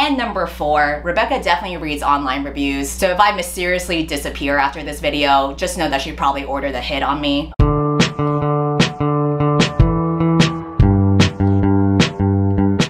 And number 4, Rebecca definitely reads online reviews, so if I mysteriously disappear after this video, just know that she probably ordered a hit on me.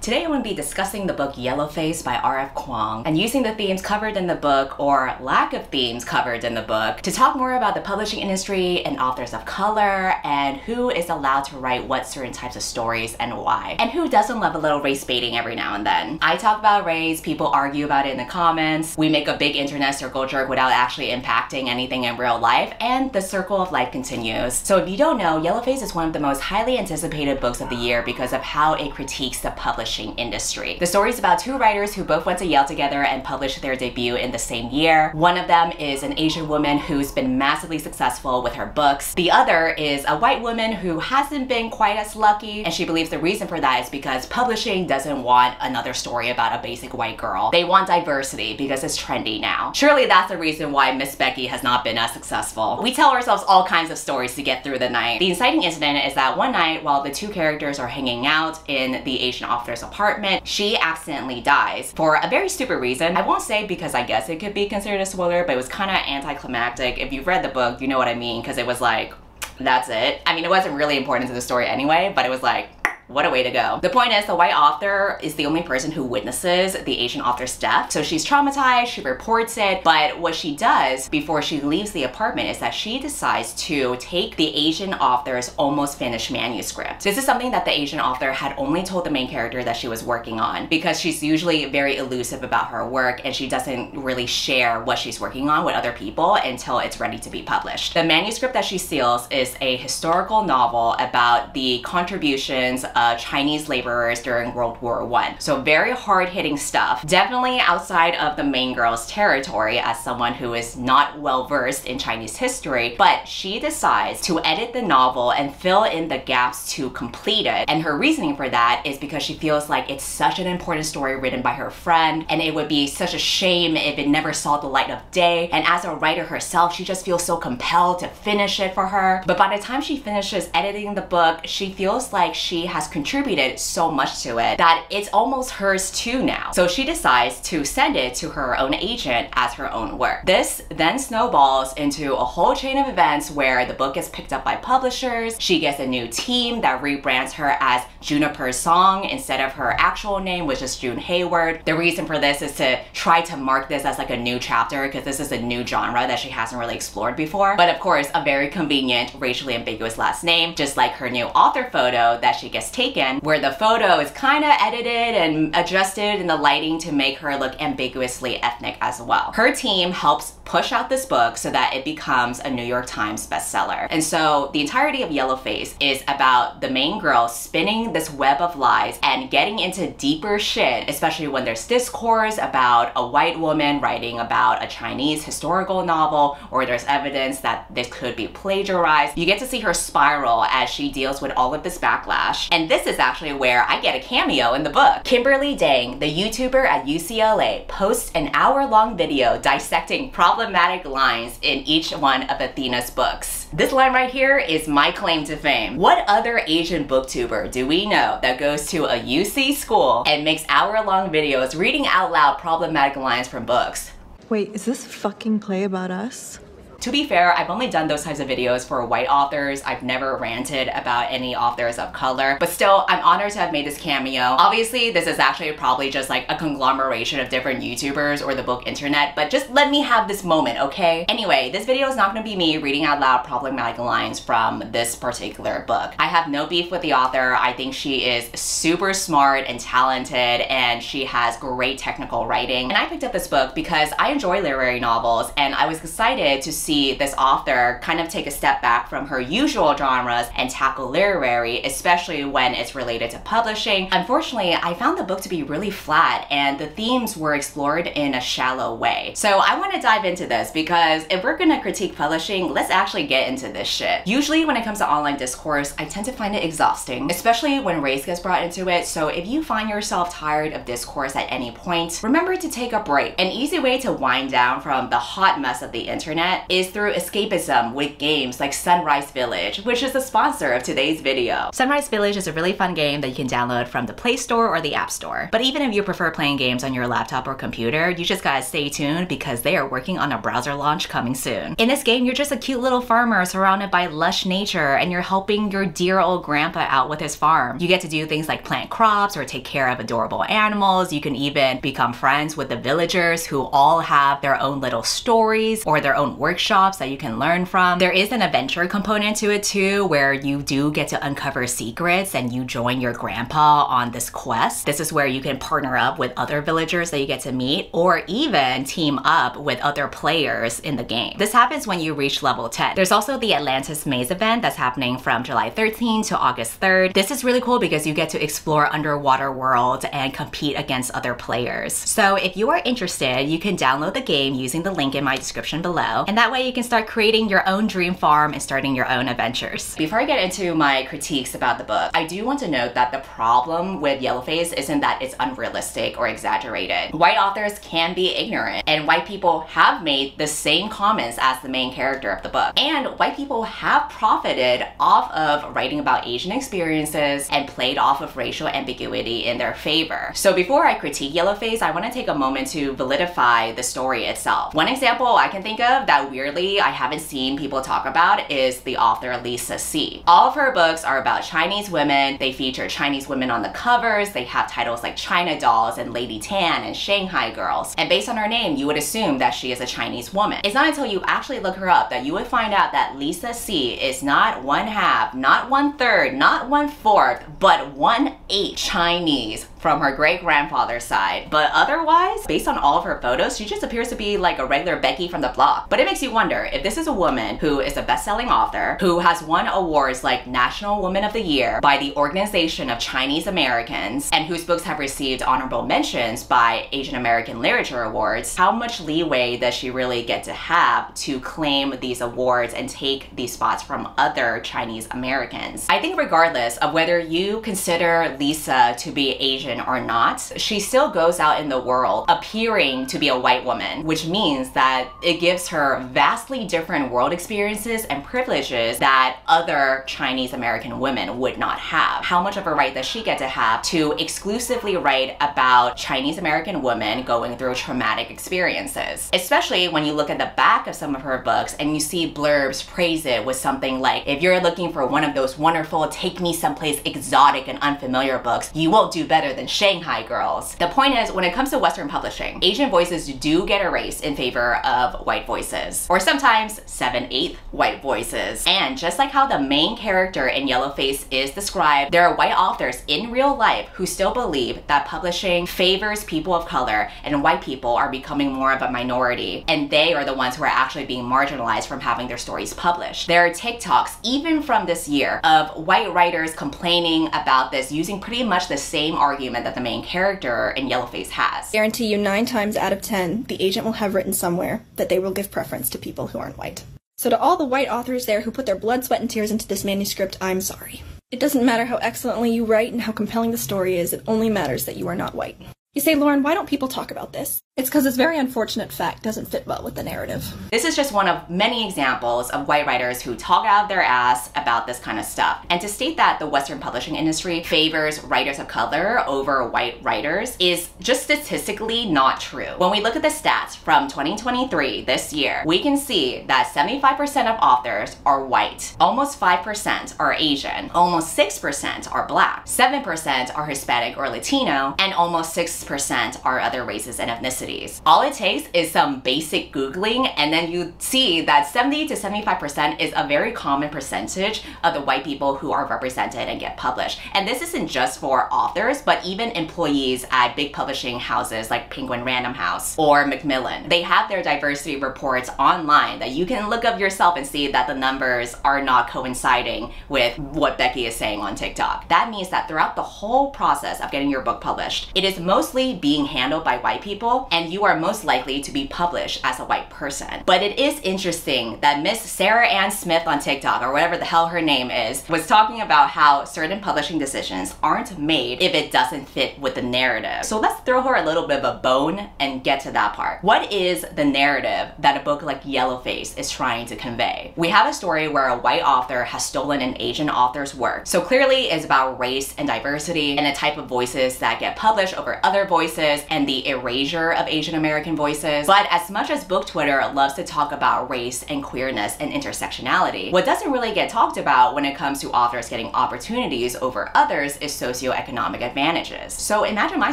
Today I'm going to be discussing the book Yellowface by RF Kuang and using the themes covered in the book, or lack of themes covered in the book, to talk more about the publishing industry and authors of color and who is allowed to write what certain types of stories and why. And who doesn't love a little race baiting every now and then. I talk about race, people argue about it in the comments, we make a big internet circle jerk without actually impacting anything in real life, and the circle of life continues. So if you don't know, Yellowface is one of the most highly anticipated books of the year because of how it critiques the publishing industry. The story is about 2 writers who both went to Yale together and published their debut in the same year. One of them is an Asian woman who's been massively successful with her books. The other is a white woman who hasn't been quite as lucky, and she believes the reason for that is because publishing doesn't want another story about a basic white girl. They want diversity because it's trendy now. Surely that's the reason why Miss Becky has not been as successful. We tell ourselves all kinds of stories to get through the night. The inciting incident is that one night while the 2 characters are hanging out in the Asian author's apartment, she accidentally dies for a very stupid reason. I won't say because I guess it could be considered a spoiler, but it was kind of anticlimactic. If you've read the book, you know what I mean, because it was like, that's it. I mean, it wasn't really important to the story anyway, but it was like, what a way to go. The point is, the white author is the only person who witnesses the Asian author's death. So she's traumatized, she reports it, but what she does before she leaves the apartment is that she decides to take the Asian author's almost finished manuscript. This is something that the Asian author had only told the main character that she was working on, because she's usually very elusive about her work and she doesn't really share what she's working on with other people until it's ready to be published. The manuscript that she seals is a historical novel about the contributions of Chinese laborers during World War I. So very hard-hitting stuff. Definitely outside of the main girl's territory as someone who is not well-versed in Chinese history, but she decides to edit the novel and fill in the gaps to complete it. And her reasoning for that is because she feels like it's such an important story written by her friend, and it would be such a shame if it never saw the light of day. And as a writer herself, she just feels so compelled to finish it for her. But by the time she finishes editing the book, she feels like she has contributed so much to it that it's almost hers too now. So she decides to send it to her own agent as her own work. This then snowballs into a whole chain of events where the book gets picked up by publishers, she gets a new team that rebrands her as Juniper Song instead of her actual name, which is June Hayward. The reason for this is to try to mark this as like a new chapter, because this is a new genre that she hasn't really explored before. But of course, a very convenient racially ambiguous last name, just like her new author photo that she gets taken, where the photo is kind of edited and adjusted in the lighting to make her look ambiguously ethnic as well. Her team helps push out this book so that it becomes a New York Times bestseller. And so the entirety of Yellowface is about the main girl spinning this web of lies and getting into deeper shit, especially when there's discourse about a white woman writing about a Chinese historical novel, or there's evidence that this could be plagiarized. You get to see her spiral as she deals with all of this backlash. And this is actually where I get a cameo in the book. Kimberly Dang, the YouTuber at UCLA, posts an hour-long video dissecting problematic lines in each one of Athena's books. This line right here is my claim to fame. What other Asian booktuber do we know that goes to a UC school and makes hour-long videos reading out loud problematic lines from books? Wait, is this a fucking play about us? To be fair, I've only done those types of videos for white authors. I've never ranted about any authors of color, but still, I'm honored to have made this cameo. Obviously, this is actually probably just like a conglomeration of different YouTubers or the book internet, but just let me have this moment, okay? Anyway, this video is not gonna be me reading out loud problematic lines from this particular book. I have no beef with the author. I think she is super smart and talented, and she has great technical writing. And I picked up this book because I enjoy literary novels, and I was excited to see this author kind of take a step back from her usual genres and tackle literary, especially when it's related to publishing. Unfortunately, I found the book to be really flat and the themes were explored in a shallow way. So I want to dive into this because if we're gonna critique publishing, let's actually get into this shit. Usually when it comes to online discourse, I tend to find it exhausting, especially when race gets brought into it. So if you find yourself tired of discourse at any point, remember to take a break. An easy way to wind down from the hot mess of the internet is is through escapism with games like Sunrise Village, which is the sponsor of today's video. Sunrise Village is a really fun game that you can download from the Play Store or the App Store. But even if you prefer playing games on your laptop or computer, you just gotta stay tuned because they are working on a browser launch coming soon. In this game, you're just a cute little farmer surrounded by lush nature, and you're helping your dear old grandpa out with his farm. You get to do things like plant crops or take care of adorable animals. You can even become friends with the villagers who all have their own little stories or their own workshops that you can learn from. There is an adventure component to it too, where you do get to uncover secrets and you join your grandpa on this quest. This is where you can partner up with other villagers that you get to meet, or even team up with other players in the game. This happens when you reach level 10. There's also the Atlantis Maze event that's happening from July 13th to August 3rd. This is really cool because you get to explore underwater worlds and compete against other players. So if you are interested, you can download the game using the link in my description below, and that way you can start creating your own dream farm and starting your own adventures. Before I get into my critiques about the book, I do want to note that the problem with Yellowface isn't that it's unrealistic or exaggerated. White authors can be ignorant, and white people have made the same comments as the main character of the book. And white people have profited off of writing about Asian experiences and played off of racial ambiguity in their favor. So before I critique Yellowface, I want to take a moment to validify the story itself. One example I can think of that weirdly I haven't seen people talk about is the author Lisa C. All of her books are about Chinese women. They feature Chinese women on the covers. They have titles like China Dolls and Lady Tan and Shanghai Girls. And based on her name, you would assume that she is a Chinese woman. It's not until you actually look her up that you would find out that Lisa C is not 1/2, not 1/3, not 1/4, but 1/8 Chinese from her great-grandfather's side. But otherwise, based on all of her photos, she just appears to be like a regular Becky from the block. But it makes you wonder if this is a woman who is a best-selling author, who has won awards like National Woman of the Year by the Organization of Chinese Americans, and whose books have received honorable mentions by Asian American Literature Awards. How much leeway does she really get to have to claim these awards and take these spots from other Chinese Americans? I think regardless of whether you consider Lisa to be Asian or not, she still goes out in the world appearing to be a white woman, which means that it gives her vastly different world experiences and privileges that other Chinese American women would not have. How much of a right does she get to have to exclusively write about Chinese American women going through traumatic experiences? Especially when you look at the back of some of her books and you see blurbs praise it with something like, if you're looking for one of those wonderful take me someplace exotic and unfamiliar books, you won't do better than Shanghai Girls. The point is, when it comes to Western publishing, Asian voices do get erased in favor of white voices, or sometimes 7/8 white voices. And just like how the main character in Yellowface is described, there are white authors in real life who still believe that publishing favors people of color and white people are becoming more of a minority, and they are the ones who are actually being marginalized from having their stories published. There are TikToks, even from this year, of white writers complaining about this, using pretty much the same argument that the main character in Yellowface has. Guarantee you 9 times out of 10, the agent will have written somewhere that they will give preference to people who aren't white. So to all the white authors there who put their blood, sweat, and tears into this manuscript, I'm sorry. It doesn't matter how excellently you write and how compelling the story is, it only matters that you are not white. You say, Lauren, why don't people talk about this? It's because this very unfortunate fact doesn't fit well with the narrative. This is just one of many examples of white writers who talk out of their ass about this kind of stuff. And to state that the Western publishing industry favors writers of color over white writers is just statistically not true. When we look at the stats from 2023, this year, we can see that 75% of authors are white, almost 5% are Asian, almost 6% are Black, 7% are Hispanic or Latino, and almost 6% are other races and ethnicities. All it takes is some basic Googling, and then you see that 70 to 75% is a very common percentage of the white people who are represented and get published. And this isn't just for authors, but even employees at big publishing houses like Penguin Random House or Macmillan. They have their diversity reports online that you can look up yourself and see that the numbers are not coinciding with what Becky is saying on TikTok. That means that throughout the whole process of getting your book published, it is mostly being handled by white people, and and you are most likely to be published as a white person. But it is interesting that Miss Sarah Ann Smith on TikTok, or whatever the hell her name is, was talking about how certain publishing decisions aren't made if it doesn't fit with the narrative. So let's throw her a little bit of a bone and get to that part. What is the narrative that a book like Yellowface is trying to convey? We have a story where a white author has stolen an Asian author's work. So clearly it's about race and diversity and the type of voices that get published over other voices and the erasure of Asian American voices. But as much as book Twitter loves to talk about race and queerness and intersectionality, what doesn't really get talked about when it comes to authors getting opportunities over others is socioeconomic advantages. So imagine my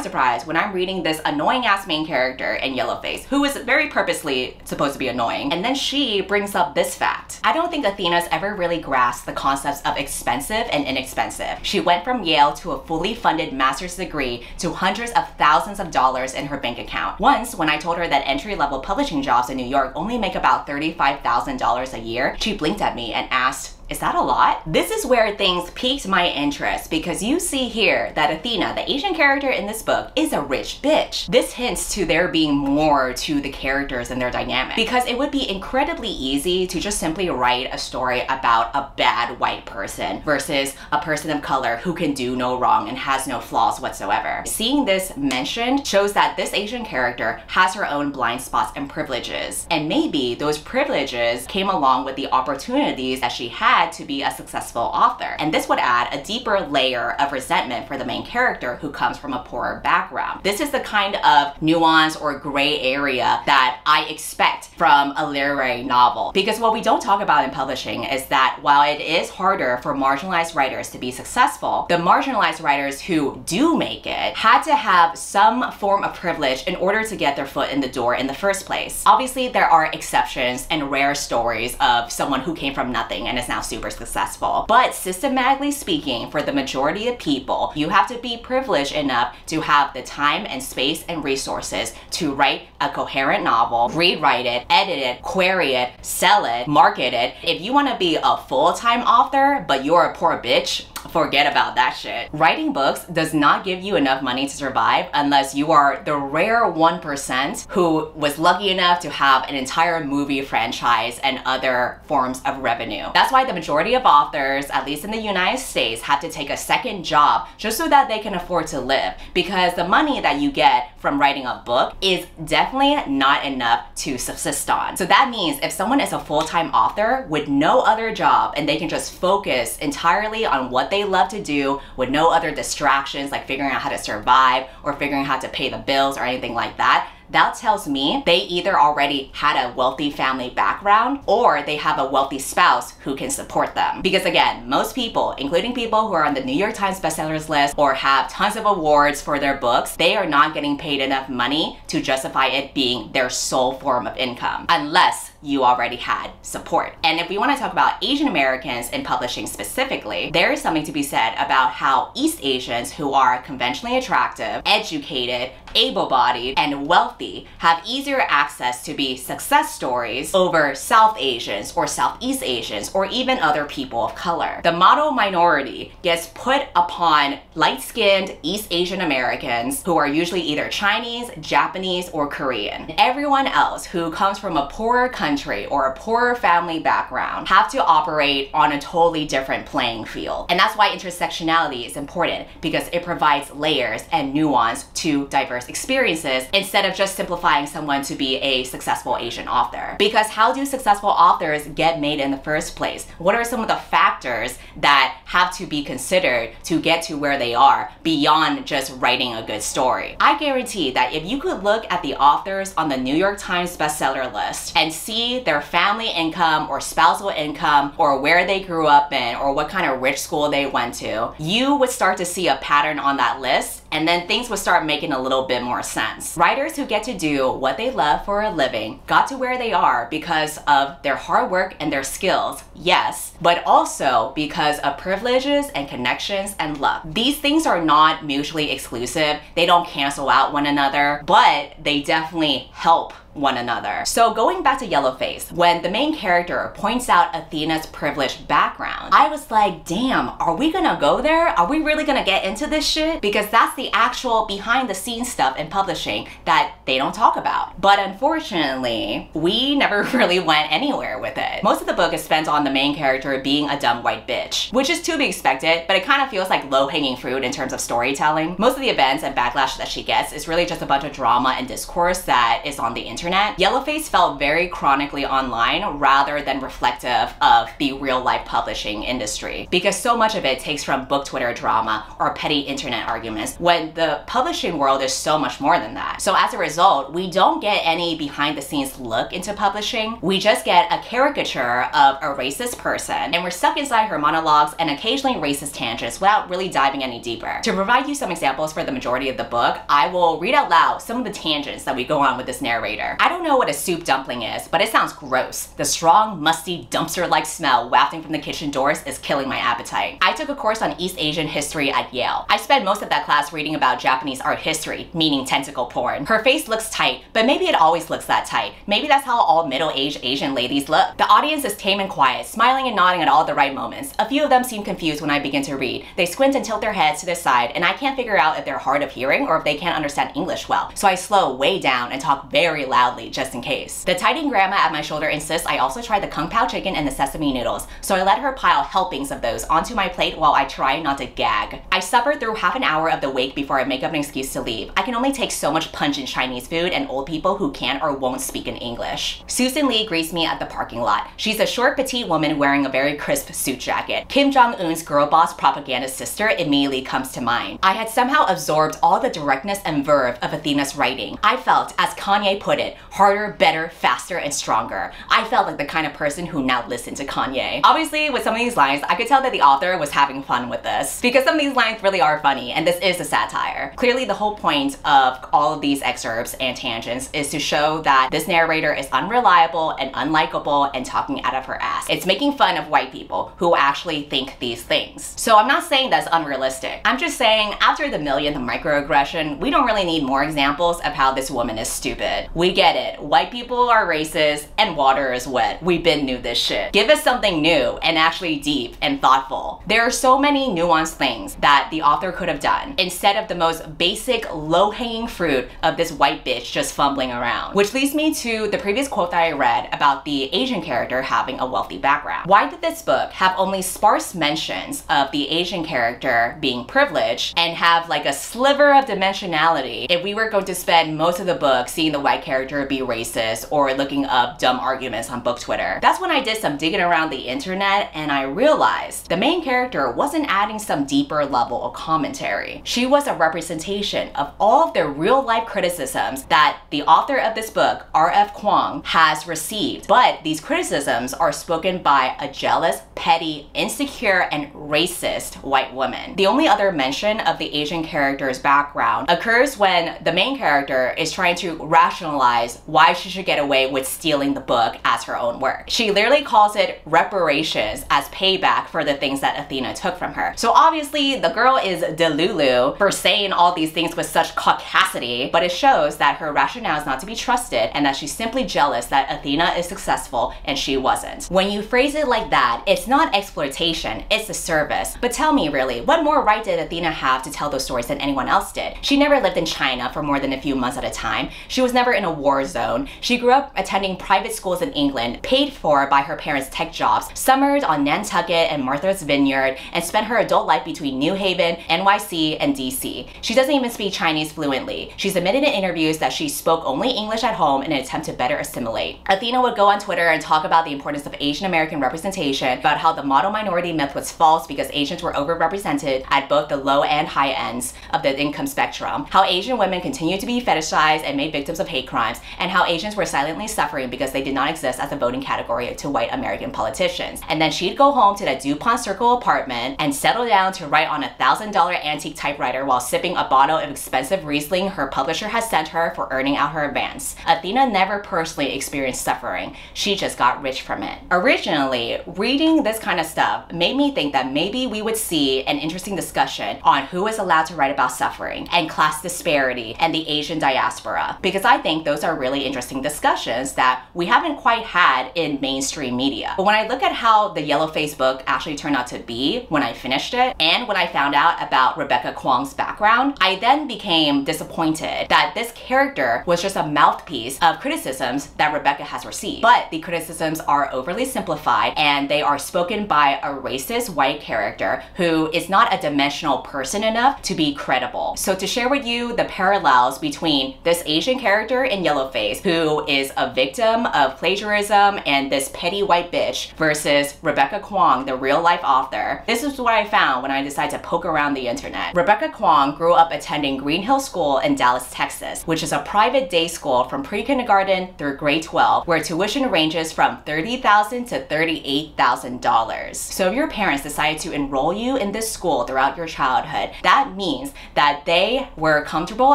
surprise when I'm reading this annoying ass main character in Yellowface, who is very purposely supposed to be annoying, and then she brings up this fact. I don't think Athena's ever really grasped the concepts of expensive and inexpensive. She went from Yale to a fully funded master's degree to hundreds of thousands of dollars in her bank account. Once, when I told her that entry-level publishing jobs in New York only make about $35,000 a year, she blinked at me and asked, "Is that a lot?" This is where things piqued my interest, because you see here that Athena, the Asian character in this book, is a rich bitch. This hints to there being more to the characters and their dynamic, because it would be incredibly easy to just simply write a story about a bad white person versus a person of color who can do no wrong and has no flaws whatsoever. Seeing this mentioned shows that this Asian character has her own blind spots and privileges, and maybe those privileges came along with the opportunities that she had to be a successful author. And this would add a deeper layer of resentment for the main character who comes from a poorer background. This is the kind of nuance or gray area that I expect from a literary novel. Because what we don't talk about in publishing is that while it is harder for marginalized writers to be successful, the marginalized writers who do make it had to have some form of privilege in order to get their foot in the door in the first place. Obviously, there are exceptions and rare stories of someone who came from nothing and is now super successful. But systematically speaking, for the majority of people, you have to be privileged enough to have the time and space and resources to write a coherent novel, rewrite it, edit it, query it, sell it, market it. If you want to be a full-time author, but you're a poor bitch, forget about that shit. Writing books does not give you enough money to survive unless you are the rare 1% who was lucky enough to have an entire movie franchise and other forms of revenue. That's why the majority of authors, at least in the United States, have to take a second job just so that they can afford to live, because the money that you get from writing a book is definitely not enough to subsist on. So that means if someone is a full-time author with no other job and they can just focus entirely on what they love to do with no other distractions like figuring out how to survive or figuring out how to pay the bills or anything like that, that tells me they either already had a wealthy family background or they have a wealthy spouse who can support them. Because again, most people, including people who are on the New York Times bestsellers list or have tons of awards for their books, they are not getting paid enough money to justify it being their sole form of income, unless you already had support. And if we want to talk about Asian Americans in publishing specifically, there is something to be said about how East Asians who are conventionally attractive, educated, able-bodied, and wealthy have easier access to be success stories over South Asians or Southeast Asians or even other people of color. The model minority gets put upon light-skinned East Asian Americans who are usually either Chinese, Japanese, or Korean. Everyone else who comes from a poorer country or a poorer family background have to operate on a totally different playing field. And that's why intersectionality is important, because it provides layers and nuance to diverse experiences instead of just simplifying someone to be a successful Asian author. Because how do successful authors get made in the first place? What are some of the factors that have to be considered to get to where they are beyond just writing a good story? I guarantee that if you could look at the authors on the New York Times bestseller list and see their family income or spousal income or where they grew up in or what kind of rich school they went to, you would start to see a pattern on that list, and then things would start making a little bit more sense. Writers who get to do what they love for a living got to where they are because of their hard work and their skills, yes, but also because of privileges and connections and luck. These things are not mutually exclusive. They don't cancel out one another, but they definitely help one another. So going back to Yellowface, when the main character points out Athena's privileged background, I was like, damn, are we gonna go there? Are we really gonna get into this shit? Because that's the actual behind the scenes stuff in publishing that they don't talk about. But unfortunately, we never really went anywhere with it. Most of the book is spent on the main character being a dumb white bitch, which is to be expected, but it kind of feels like low-hanging fruit in terms of storytelling. Most of the events and backlash that she gets is really just a bunch of drama and discourse that is on the internet. Yellowface felt very chronically online rather than reflective of the real-life publishing industry, because so much of it takes from book Twitter drama or petty internet arguments, when the publishing world is so much more than that. So as a result, we don't get any behind-the-scenes look into publishing. We just get a caricature of a racist person, and we're stuck inside her monologues and occasionally racist tangents without really diving any deeper. To provide you some examples for the majority of the book, I will read out loud some of the tangents that we go on with this narrator. I don't know what a soup dumpling is, but it sounds gross. The strong, musty, dumpster-like smell wafting from the kitchen doors is killing my appetite. I took a course on East Asian history at Yale. I spent most of that class reading about Japanese art history, meaning tentacle porn. Her face looks tight, but maybe it always looks that tight. Maybe that's how all middle-aged Asian ladies look. The audience is tame and quiet, smiling and nodding at all the right moments. A few of them seem confused when I begin to read. They squint and tilt their heads to the side, and I can't figure out if they're hard of hearing or if they can't understand English well. So I slow way down and talk very loudly just in case. The tidying grandma at my shoulder insists I also try the kung pao chicken and the sesame noodles, so I let her pile helpings of those onto my plate while I try not to gag. I suffered through half an hour of the wake before I make up an excuse to leave. I can only take so much pungent Chinese food and old people who can't or won't speak in English. Susan Lee greets me at the parking lot. She's a short, petite woman wearing a very crisp suit jacket. Kim Jong-un's girl boss propaganda sister immediately comes to mind. I had somehow absorbed all the directness and verve of Athena's writing. I felt, as Kanye put it, harder, better, faster, and stronger. I felt like the kind of person who now listened to Kanye. Obviously, with some of these lines, I could tell that the author was having fun with this, because some of these lines really are funny, and this is a satire. Clearly, the whole point of all of these excerpts and tangents is to show that this narrator is unreliable and unlikable and talking out of her ass. It's making fun of white people who actually think these things. So I'm not saying that's unrealistic. I'm just saying, after the millionth microaggression, we don't really need more examples of how this woman is stupid. We get it. White people are racist and water is wet. We been knew this shit. Give us something new and actually deep and thoughtful. There are so many nuanced things that the author could have done instead of the most basic low-hanging fruit of this white bitch just fumbling around. Which leads me to the previous quote that I read about the Asian character having a wealthy background. Why did this book have only sparse mentions of the Asian character being privileged and have like a sliver of dimensionality if we were going to spend most of the book seeing the white character be racist or looking up dumb arguments on book Twitter? That's when I did some digging around the internet and I realized the main character wasn't adding some deeper level of commentary. She was a representation of all of the real life criticisms that the author of this book, RF Kuang, has received. But these criticisms are spoken by a jealous, petty, insecure, and racist white woman. The only other mention of the Asian character's background occurs when the main character is trying to rationalize why she should get away with stealing the book as her own work. She literally calls it reparations as payback for the things that Athena took from her. So obviously the girl is delulu for saying all these things with such caucasity, but it shows that her rationale is not to be trusted and that she's simply jealous that Athena is successful and she wasn't. When you phrase it like that, it's not exploitation, it's a service. But tell me really, what more right did Athena have to tell those stories than anyone else did? She never lived in China for more than a few months at a time. She was never in a war zone. She grew up attending private schools in England, paid for by her parents' tech jobs, summered on Nantucket and Martha's Vineyard, and spent her adult life between New Haven, NYC, and DC. She doesn't even speak Chinese fluently. She's admitted in interviews that she spoke only English at home in an attempt to better assimilate. Athena would go on Twitter and talk about the importance of Asian American representation, about how the model minority myth was false because Asians were overrepresented at both the low and high ends of the income spectrum, how Asian women continue to be fetishized and made victims of hate crimes, and how Asians were silently suffering because they did not exist as a voting category to white American politicians. And then she'd go home to that DuPont Circle apartment and settle down to write on a $1,000 antique typewriter while sipping a bottle of expensive Riesling her publisher has sent her for earning out her advance. Athena never personally experienced suffering. She just got rich from it. Originally, reading this kind of stuff made me think that maybe we would see an interesting discussion on who is allowed to write about suffering and class disparity and the Asian diaspora, because I think those are are really interesting discussions that we haven't quite had in mainstream media. But when I look at how the Yellowface book actually turned out to be when I finished it, and when I found out about Rebecca Kuang's background, I then became disappointed that this character was just a mouthpiece of criticisms that Rebecca has received. But the criticisms are overly simplified, and they are spoken by a racist white character who is not a dimensional person enough to be credible. So to share with you the parallels between this Asian character in Yellowface, who is a victim of plagiarism and this petty white bitch, versus Rebecca Kuang, the real life author, this is what I found when I decided to poke around the internet. Rebecca Kuang grew up attending Green Hill School in Dallas, Texas, which is a private day school from pre-kindergarten through grade 12, where tuition ranges from $30,000 to $38,000. So if your parents decided to enroll you in this school throughout your childhood, that means that they were comfortable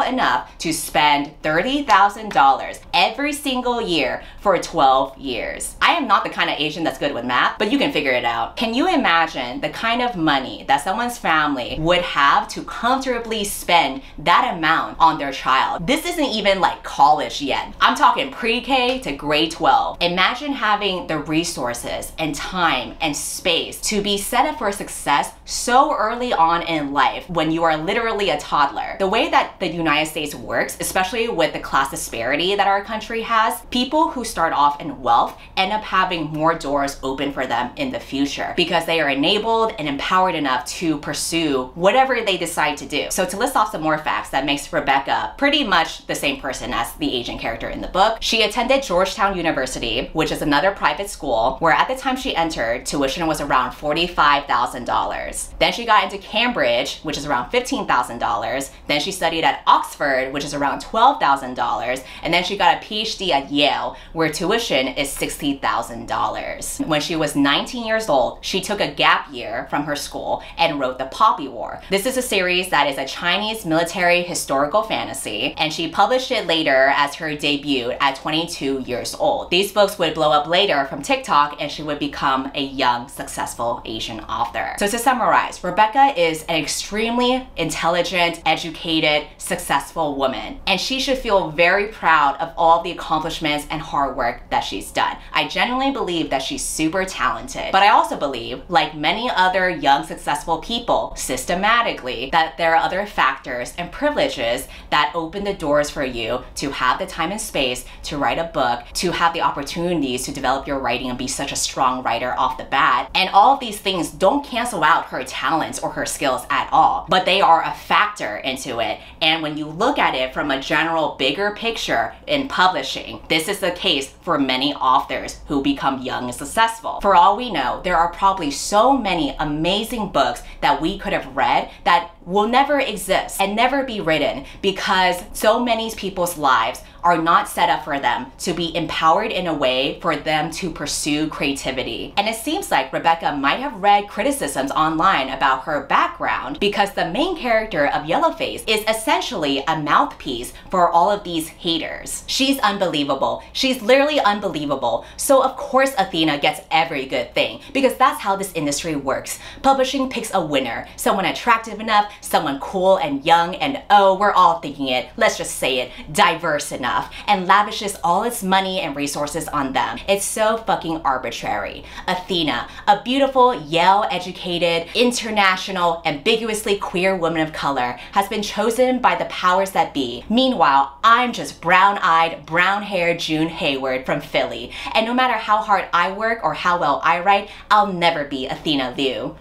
enough to spend $30,000 every single year for 12 years. I am not the kind of Asian that's good with math, but you can figure it out. Can you imagine the kind of money that someone's family would have to comfortably spend that amount on their child? This isn't even like college yet. I'm talking pre-K to grade 12. Imagine having the resources and time and space to be set up for success so early on in life when you are literally a toddler. The way that the United States works, especially with the class disparity that our country has, people who start off in wealth end up having more doors open for them in the future because they are enabled and empowered enough to pursue whatever they decide to do. So to list off some more facts that makes Rebecca pretty much the same person as the Asian character in the book, she attended Georgetown University, which is another private school, where at the time she entered, tuition was around $45,000. Then she got into Cambridge, which is around $15,000. Then she studied at Oxford, which is around $12,000. And then she got a PhD at Yale, where tuition is $60,000. When she was 19 years old, she took a gap year from her school and wrote The Poppy War. This is a series that is a Chinese military historical fantasy, and she published it later as her debut at 22 years old. These books would blow up later from TikTok, and she would become a young, successful Asian author. So to summarize, Rebecca is an extremely intelligent, educated, successful woman, and she should feel very proud of all the accomplishments and hard work that she's done. I genuinely believe that she's super talented, but I also believe, like many other young, successful people, systematically, that there are other factors and privileges that open the doors for you to have the time and space to write a book, to have the opportunities to develop your writing and be such a strong writer off the bat. And all of these things don't cancel out her talents or her skills at all, but they are a factor into it. And when you look at it from a general bigger picture in publishing, this is the case for many authors who become young and successful. For all we know, there are probably so many amazing books that we could have read that will never exist and never be written because so many people's lives are not set up for them to be empowered in a way for them to pursue creativity. And it seems like Rebecca might have read criticisms online about her background because the main character of Yellowface is essentially a mouthpiece for all of these haters. She's unbelievable. She's literally unbelievable. So of course Athena gets every good thing because that's how this industry works. Publishing picks a winner, someone attractive enough, someone cool and young and, oh, we're all thinking it, let's just say it, diverse enough, and lavishes all its money and resources on them. It's so fucking arbitrary. Athena, a beautiful, Yale-educated, international, ambiguously queer woman of color, has been chosen by the powers that be. Meanwhile, I'm just brown-eyed, brown-haired June Hayward from Philly, and no matter how hard I work or how well I write, I'll never be Athena Liu.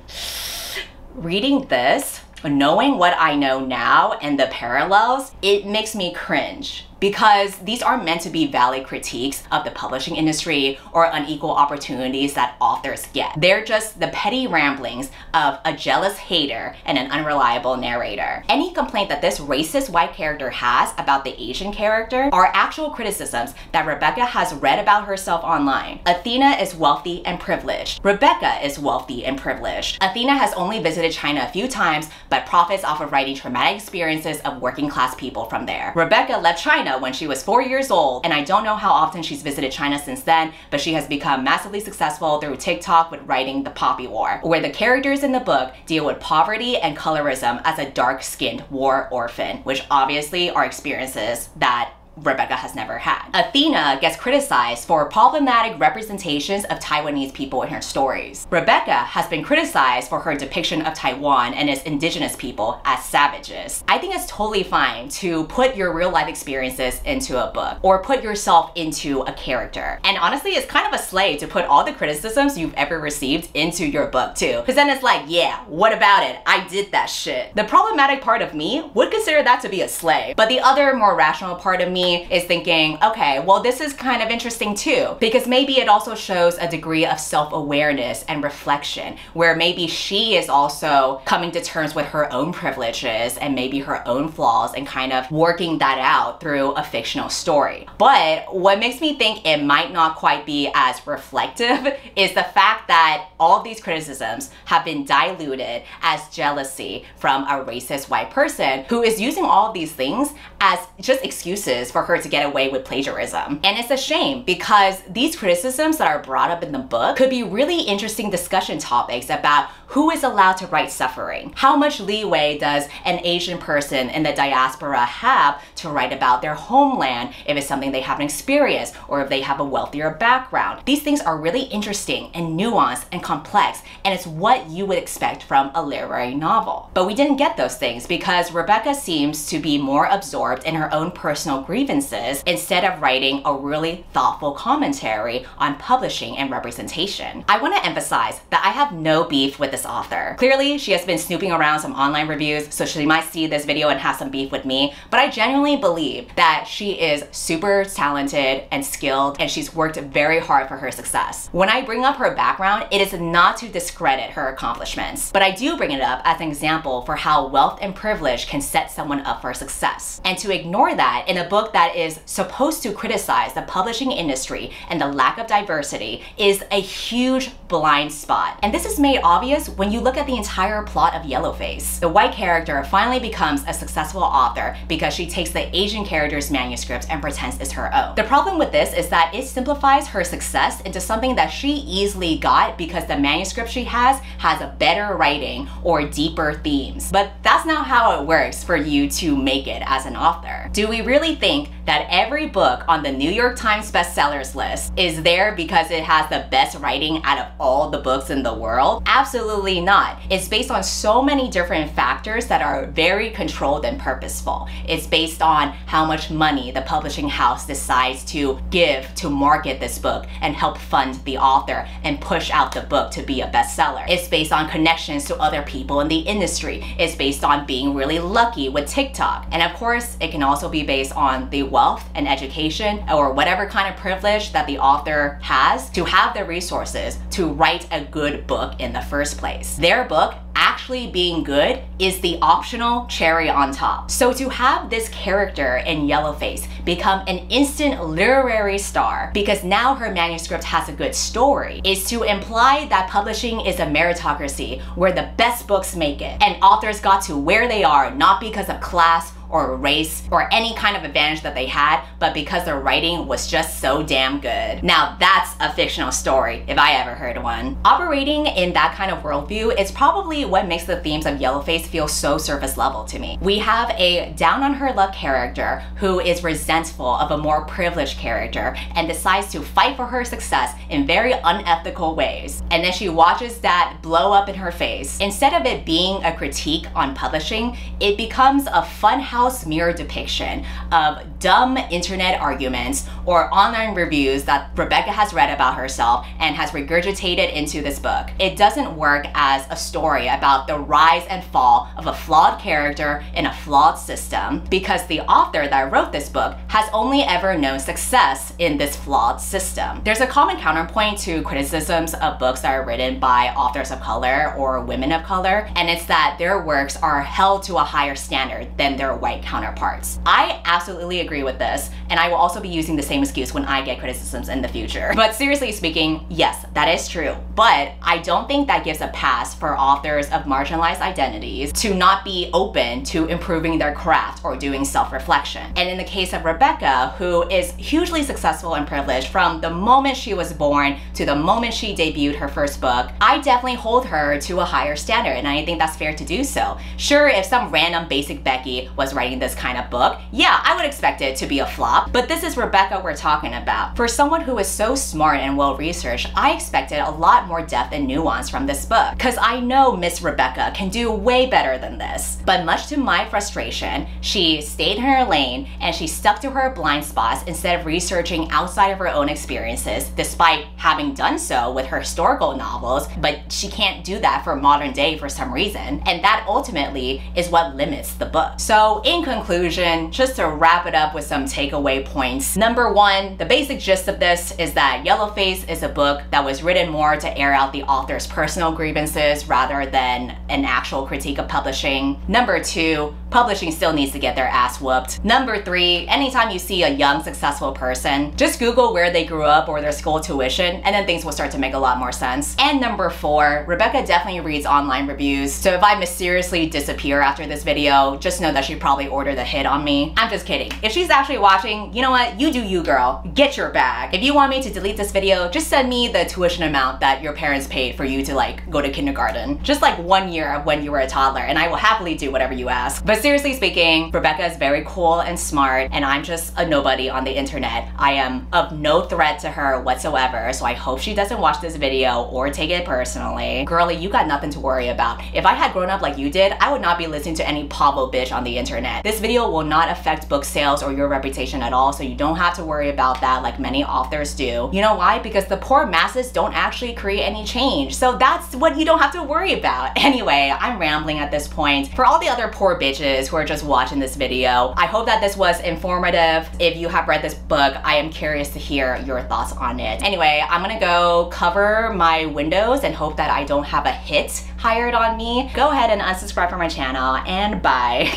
Reading this, knowing what I know now and the parallels, it makes me cringe. Because these aren't meant to be valid critiques of the publishing industry or unequal opportunities that authors get. They're just the petty ramblings of a jealous hater and an unreliable narrator. Any complaint that this racist white character has about the Asian character are actual criticisms that Rebecca has read about herself online. Athena is wealthy and privileged. Rebecca is wealthy and privileged. Athena has only visited China a few times, but profits off of writing traumatic experiences of working class people from there. Rebecca left China when she was 4 years old, and I don't know how often she's visited China since then, but she has become massively successful through TikTok with writing The Poppy War, where the characters in the book deal with poverty and colorism as a dark-skinned war orphan, which obviously are experiences that Rebecca has never had. Athena gets criticized for problematic representations of Taiwanese people in her stories. Rebecca has been criticized for her depiction of Taiwan and its indigenous people as savages. I think it's totally fine to put your real life experiences into a book or put yourself into a character. And honestly, it's kind of a slay to put all the criticisms you've ever received into your book too. Because then it's like, yeah, what about it? I did that shit. The problematic part of me would consider that to be a slay. But the other more rational part of me is thinking, okay, well, this is kind of interesting too, because maybe it also shows a degree of self-awareness and reflection, where maybe she is also coming to terms with her own privileges and maybe her own flaws and kind of working that out through a fictional story. But what makes me think it might not quite be as reflective is the fact that all of these criticisms have been diluted as jealousy from a racist white person who is using all of these things as just excuses for her to get away with plagiarism. And it's a shame because these criticisms that are brought up in the book could be really interesting discussion topics about who is allowed to write suffering. How much leeway does an Asian person in the diaspora have to write about their homeland if it's something they haven't experienced or if they have a wealthier background? These things are really interesting and nuanced and complex, and it's what you would expect from a literary novel. But we didn't get those things because Rebecca seems to be more absorbed in her own personal grievances instead of writing a really thoughtful commentary on publishing and representation. I want to emphasize that I have no beef with this author. Clearly, she has been snooping around some online reviews, so she might see this video and have some beef with me, but I genuinely believe that she is super talented and skilled, and she's worked very hard for her success. When I bring up her background, it is not to discredit her accomplishments, but I do bring it up as an example for how wealth and privilege can set someone up for success. And to ignore that in a book that is supposed to criticize the publishing industry and the lack of diversity is a huge blind spot. And this is made obvious when you look at the entire plot of Yellowface. The white character finally becomes a successful author because she takes the Asian character's manuscript and pretends it's her own. The problem with this is that it simplifies her success into something that she easily got because the manuscript she has a better writing or deeper themes. But that's not how it works for you to make it as an author. Do we really think that every book on the New York Times bestsellers list is there because it has the best writing out of all the books in the world? Absolutely not. It's based on so many different factors that are very controlled and purposeful. It's based on how much money the publishing house decides to give to market this book and help fund the author and push out the book to be a bestseller. It's based on connections to other people in the industry. It's based on being really lucky with TikTok. And of course, it can also be based on the wealth and education or whatever kind of privilege that the author has to have the resources to write a good book in the first place. Their book actually being good is the optional cherry on top. So to have this character in Yellowface become an instant literary star because now her manuscript has a good story is to imply that publishing is a meritocracy where the best books make it and authors got to where they are not because of class or race or any kind of advantage that they had, but because their writing was just so damn good. Now that's a fictional story, if I ever heard one. Operating in that kind of worldview is probably what makes the themes of Yellowface feel so surface level to me. We have a down on her luck character who is resentful of a more privileged character and decides to fight for her success in very unethical ways. And then she watches that blow up in her face. Instead of it being a critique on publishing, it becomes a funhouse mirror depiction of dumb internet arguments or online reviews that Rebecca has read about herself and has regurgitated into this book. It doesn't work as a story about the rise and fall of a flawed character in a flawed system because the author that wrote this book has only ever known success in this flawed system. There's a common counterpoint to criticisms of books that are written by authors of color or women of color, and it's that their works are held to a higher standard than their white counterparts. I absolutely agree with this, and I will also be using the same excuse when I get criticisms in the future. But seriously speaking, yes, that is true. But I don't think that gives a pass for authors members of marginalized identities to not be open to improving their craft or doing self-reflection. And in the case of Rebecca, who is hugely successful and privileged from the moment she was born to the moment she debuted her first book, I definitely hold her to a higher standard, and I think that's fair to do so. Sure, if some random basic Becky was writing this kind of book, yeah, I would expect it to be a flop, but this is Rebecca we're talking about. For someone who is so smart and well-researched, I expected a lot more depth and nuance from this book, because I know Miss Rebecca can do way better than this. But much to my frustration, she stayed in her lane and she stuck to her blind spots instead of researching outside of her own experiences, despite having done so with her historical novels, but she can't do that for modern day for some reason, and that ultimately is what limits the book. So in conclusion, just to wrap it up with some takeaway points. Number one, the basic gist of this is that Yellowface is a book that was written more to air out the author's personal grievances rather than an actual critique of publishing. Number two, publishing still needs to get their ass whooped. Number three, anytime you see a young, successful person, just Google where they grew up or their school tuition, and then things will start to make a lot more sense. And number four, Rebecca definitely reads online reviews, so if I mysteriously disappear after this video, just know that she probably ordered a hit on me. I'm just kidding. If she's actually watching, you know what? You do you, girl. Get your bag. If you want me to delete this video, just send me the tuition amount that your parents paid for you to like go to kindergarten. Just like 1 year of when you were a toddler, and I will happily do whatever you ask. But seriously speaking, Rebecca is very cool and smart, and I'm just a nobody on the internet. I am of no threat to her whatsoever, so I hope she doesn't watch this video or take it personally. Girlie, you got nothing to worry about. If I had grown up like you did, I would not be listening to any Pablo bitch on the internet. This video will not affect book sales or your reputation at all, so you don't have to worry about that like many authors do. You know why? Because the poor masses don't actually create any change, so that's what you don't have to worry about. Anyway, I'm rambling at this point. For all the other poor bitches who are just watching this video, I hope that this was informative. If you have read this book, I am curious to hear your thoughts on it. Anyway, I'm gonna go cover my windows and hope that I don't have a hit hired on me. Go ahead and unsubscribe from my channel, and bye.